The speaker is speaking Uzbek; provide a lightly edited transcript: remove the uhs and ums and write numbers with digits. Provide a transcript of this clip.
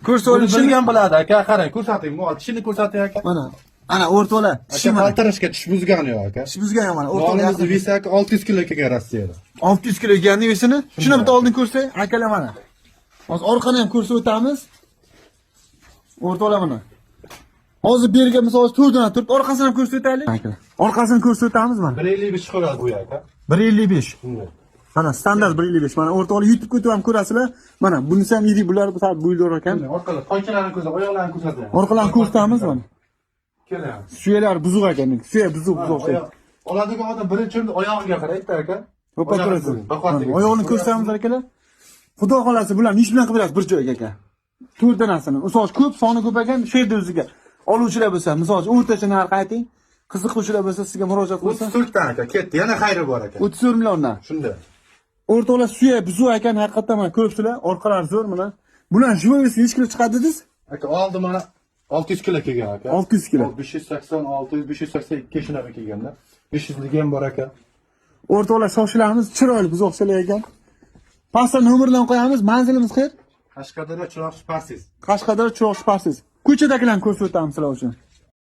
Ko'rsatishni bilgan biladi aka. Qarang, ko'rsating. Mol tishini ko'rsating aka. mana. Ana o'rtoqlar, Aka qaltirishga tish buzgani yo'q aka. tish buzgan mana. Molimizni O'rtoqlar vesi aka 600 kilo kelgan Rossiyada. 600 kilo ekanni vesini. Shuni bitta oldin ko'rsang, akalar mana. Hozir orqani ham ko'rsatib o'tamiz. O'rtoqlar mana. Hozir bu yerga misol 4 dan turib, orqasini ham ko'rsatib o'taylik. Akalar. Orqasini ko'rsatib o'tamiz mana. 155 chiqadi bu aka. 155. Shunday. Mana standart 155. Mana o'rtoqlar YouTube'ga o'tib ham ko'rasizlar. Mana bunisi ham yirik, bular sal bo'yliroq ekan. Orqalar qo'ychilarni ko'rsat, oyoqlarni ko'rsating. Orqalarini ko'rsatamiz mana. Keling. Suyalar buzuq ekan. Suya buzuq. Oladigan odam birinchi o'rinda oyog'iga qaraydi aka. To'pa ko'rasiz. Oyoqni ko'rsatamiz akalar. Xudo xolasa bularni ish bilan qilib berasiz bir joyga aka. 4 danasini. Misol ko'p, soni ko'p ekan, shu yerda o'ziga. Oluvchilar bo'lsa, misol o'rtacha narx ayting. Qiziquvchilar bo'lsa sizga murojaat qilsa. 34 dan aka, ketdi. Yana xayri bor aka. 34 milliondan. Shunday. O'rtoqlar suya buzuq ekan, haqiqatdan mana ko'ribsizlar, orqalari zo'r mana. Bular jivoyisi necha kilo chiqadi dedingiz? Aka oldi mana 600 kilo kelgan aka. 600 kilo. 580, 600, 582 shunaqa kelganda. 500 lik ham bor aka. O'rtoqlar shoshilamiz, chiroyli buzoqchalar ekan. Pastda nomerlarni qo'yamiz, manzilimiz qayer? Qashqadaryo Chiroqchi Parsiz. Qashqadaryo Chiroqchi Parsiz. Ko'chadagilarni ko'rsatib o'tamiz sizlar uchun.